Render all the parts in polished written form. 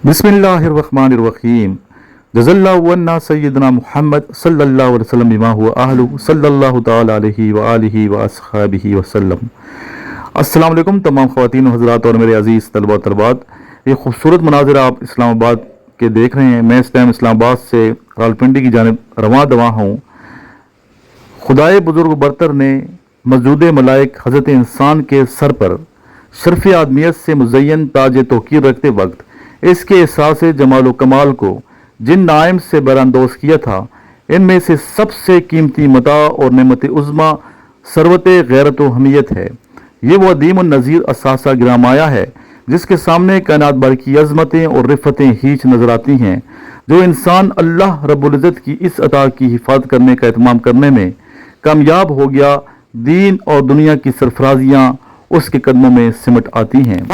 बिस्मिल्लाहिर्रहमानिर्रहीम। जज़ल्लाहु अन्ना सय्यदना मुहम्मद सल्लल्लाहु अलैहि वसल्लम बिमा हुवा अहलु सल्लल्लाहु तआला अलैहि व आलिहि व अस्हाबिहि वसल्लम। अस्सलाम वालेकुम तमाम ख़वातीन व हज़रात और मेरे अज़ीज़ तलबा तलबात, ये खूबसूरत मनाज़िर आप इस्लामाबाद के देख रहे हैं। मैं इस टाइम इस्लामाबाद से रावलपिंडी की जानिब रवां दवा हूँ। खुदाए बुज़ुर्ग बरतर ने मौजूद मलाइक हज़रत इंसान के सर पर शर्फ़ आदमियत से मुज़य्यन ताज तौक़ीर रखते वक्त इसके एहसास जमाल व कमाल को जिन नाइम से बरानदोज़ किया था, इनमें से सबसे कीमती मता और नेमत उज़्मा सरवत गैरत व हमियत है। ये वो अदीम व नज़ीर असासा गिरामाया है जिसके सामने कायनात भर की अज़मतें और रिफ़तें हीच नज़र आती हैं। जो इंसान अल्लाह रब्बुल इज़्ज़त की इस अता की हिफाजत करने का एहतमाम करने में कामयाब हो गया, दीन और दुनिया की सरफराजियाँ उसके कदमों में सिमट आती हैं।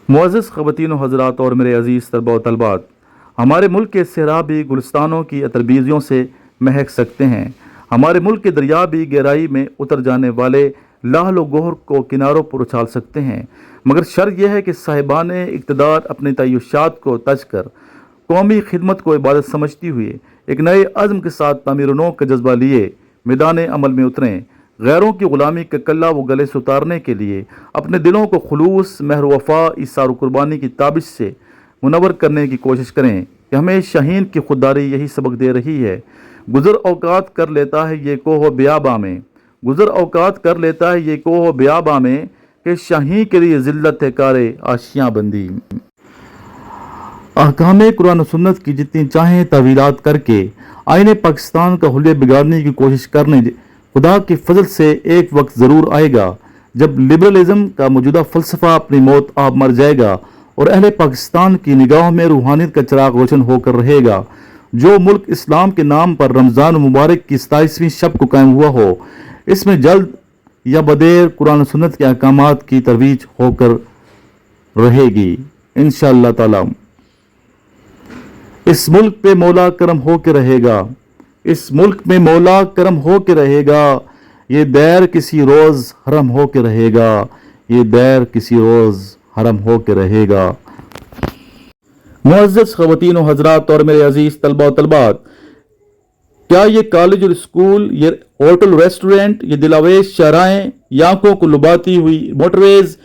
मुअज़्ज़ज़ ख़वातीन व हज़रात और मेरे अज़ीज़ तलबा व तलबात, हमारे मुल्क के सहरा भी गुलिस्तानों की अतरबीज़ियों से महक सकते हैं। हमारे मुल्क के दरिया भी गहराई में उतर जाने वाले लाहल व गोहर को किनारों पर उछाल सकते हैं। मगर शर्त यह है कि साहिबान इक़्तिदार अपने तय्युशात को तज कर कौमी खिदमत को इबादत समझती हुई एक नए अज़्म के साथ तामीर नौ का जज्बा लिए मैदान अमल में उतरें। गैरों की ग़ुलामी का कल्ला व गले से उतारने के लिए अपने दिलों को खुलूस, महर वफ़ा, इसार कुर्बानी की ताबिश से मुनव्वर करने की कोशिश करें कि हमें शाहीन की खुददारी यही सबक दे रही है। गुज़र औकात कर लेता है ये कोह बियाबा में, गुज़र औकात कर लेता है ये कोह बियाबा में, कि शाहीन के लिए ज़िल्लत है कारे आशियाँ बंदी। अहकाम कुरान सुन्नत की जितनी चाहें तवीलात करके आईने पाकिस्तान का हुलिया बिगाड़ने की कोशिश करने खुदा की फजल से एक वक्त ज़रूर आएगा जब लिबरलिज़म का मौजूदा फ़लसफ़ा अपनी मौत आप मर जाएगा और अहले पाकिस्तान की निगाहों में रूहानियत का चिराग रोशन होकर रहेगा। जो मुल्क इस्लाम के नाम पर रमज़ान मुबारक की 27वीं शब को कायम हुआ हो, इसमें जल्द या बदेर कुरान सुन्नत के अहकामात की तरवीज होकर रहेगी इंशाअल्लाह ताला। इस मुल्क पे मौला करम हो के रहेगा, इस मुल्क में मौला करम हो के रहेगा। ये दैर किसी रोज़ हरम हो के रहेगा, ये दैर किसी रोज़ हरम हो के रहेगा। मुअज़्ज़ज़ ख़वातीन व हज़रात और मेरे अज़ीज़ तलबा व तलबात, क्या ये कॉलेज और स्कूल, ये होटल रेस्टोरेंट, ये दिलावेश शाहराएँ, ये आँखों को लुभाती हुई मोटरवेज़,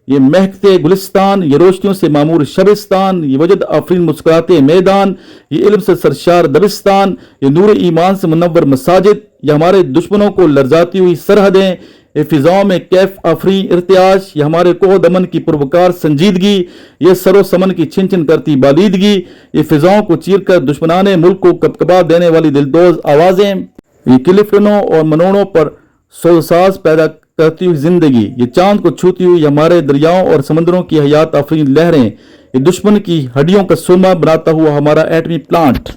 ये महकते गुलिस्तान, ये रोशनियों से मामूर शबिस्तान, ये वजद आफरीन मुस्कुराते मैदान, ये इल्म से सरशार दबिस्तान, ये नूर ईमान से मुनव्वर मसाजिद, ये हमारे दुश्मनों को लर्जाती हुई सरहदें, ये फ़िज़ाओं में कैफ आफरी इर्तियाश, ये हमारे कोह दमन की पुरवकार संजीदगी, ये सरो समन की छिन छिन करती बालीदगी, ये फ़िज़ाओं को चीर कर दुश्मनाने मुल्क को कपकपा देने वाली दिलदोज़ आवाज़ें, ये किलिफनों और मनोड़ों पर सोसाज पैदा करती हुई जिंदगी, ये चांद को छूती हुई हमारे दरियाओं और समंदरों की हयात आफरीन लहरें, ये दुश्मन की हड्डियों का सुरमा बनाता हुआ हमारा एटमी प्लांट,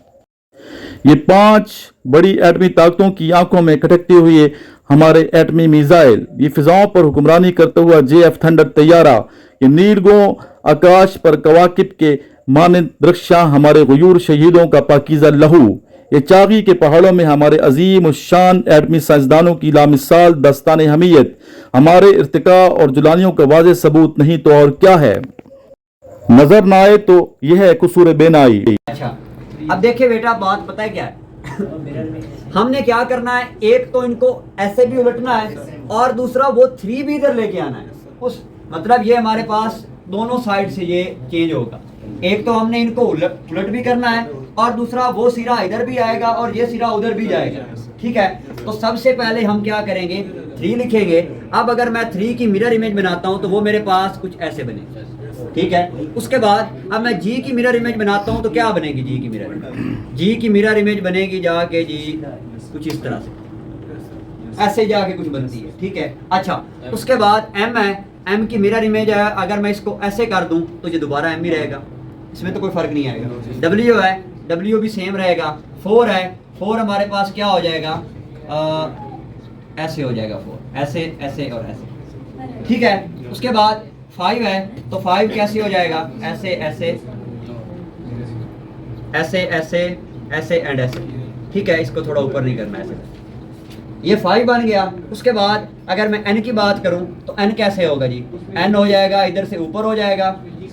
ये 5 बड़ी एटमी ताकतों की आंखों में खटकते हुए हमारे एटमी मिसाइल, ये फिजाओं पर हुक्मरानी करता हुआ JF थंडर तैयारा, ये नीलगों आकाश पर कवाकिब के मानंद दृक्षा हमारे गयूर शहीदों का पाकीज़ा लहू, ये चागी के पहाड़ों में हमारे अजीम शान एटमी साइंसदानों की लामिसाल दस्तान हमीयत, हमारे इर्तिका और जुलानियों का वाज़ेह सबूत नहीं तो और क्या है। नजर ना आए तो यह है कसूर बेनाई। अच्छा, अब देखिए बेटा, बात पता है क्या है हमने क्या करना है, एक तो इनको ऐसे भी उलटना है और दूसरा वो 3 भी इधर लेके आना है। उस मतलब ये हमारे पास दोनों साइड से ये चेंज होगा। एक तो हमने इनको उलट भी करना है और दूसरा वो सिरा इधर भी आएगा और ये सिरा उधर भी जाएगा। ठीक है, तो सबसे पहले हम क्या करेंगे, 3 लिखेंगे। अब अगर मैं 3 की मिरर इमेज बनाता हूं तो वो मेरे पास कुछ ऐसे बनेगी। ठीक है, उसके बाद अब मैं G की मिरर इमेज बनाता हूं तो क्या बनेगी, G की मिरर इमेज बनेगी जाके जी कुछ इस तरह से, ऐसे जाके कुछ बनती है। ठीक है, अच्छा, उसके बाद M है, M की मिरर इमेज है, अगर मैं इसको ऐसे कर दूं तो ये दोबारा M ही रहेगा, इसमें तो कोई फर्क नहीं आएगा। W है, W भी सेम रहेगा। 4 है, 4 हमारे पास क्या हो जाएगा, ऐसे हो जाएगा 4, ऐसे ऐसे और ऐसे। ठीक है, उसके बाद 5 है तो 5 कैसे हो जाएगा, ऐसे ऐसे ऐसे ऐसे ऐसे एंड ऐसे। ठीक है, इसको थोड़ा ऊपर नहीं करना, ऐसे ये 5 बन गया। उसके बाद अगर मैं N की बात करूं तो N कैसे होगा जी, N हो जाएगा इधर से ऊपर हो जाएगा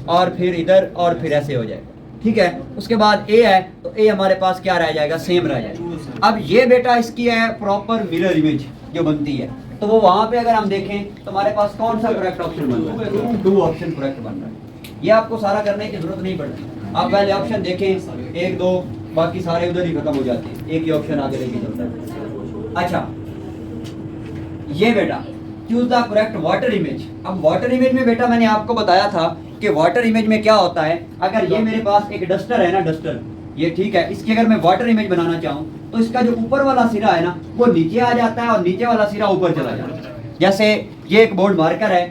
اور پھر ادھر اور پھر ایسے ہو جائے گا. ٹھیک ہے. اس کے بعد اے ہے تو اے ہمارے پاس کیا رہ جائے گا, سیم رہ جائے گا. اب یہ بیٹا اس کی ہے پراپر مرر امیج جو بنتی ہے, تو وہ وہاں پہ اگر ہم دیکھیں تو ہمارے پاس کون سا کریکٹ آپشن بن رہا ہے, 2 آپشن کریکٹ بن رہا ہے. یہ آپ کو سارا کرنے کی ضرورت نہیں پڑتی, آپ پہلے آپشن دیکھیں 1 2 باقی سارے ادھر ہی ختم ہو جاتے ہیں, ایک ہی آپشن آگے لے کے چلتا ہے. اچھا یہ بیٹا choose the correct water image. اب واٹر امیج میں بیٹا میں نے آپ کو بتایا تھا کہ واٹر امیج میں کیا ہوتا ہے, اگر یہ میرے پاس ایک ڈسٹر ہے نا, ڈسٹر یہ ٹھیک ہے, اس کی اگر میں واٹر امیج بنانا چاہوں تو اس کا جو اوپر والا سرا ہے نا وہ نیچے آ جاتا ہے اور نیچے والا سرا اوپر چلا جاتا ہے. جیسے یہ ایک بورڈ مارکر ہے,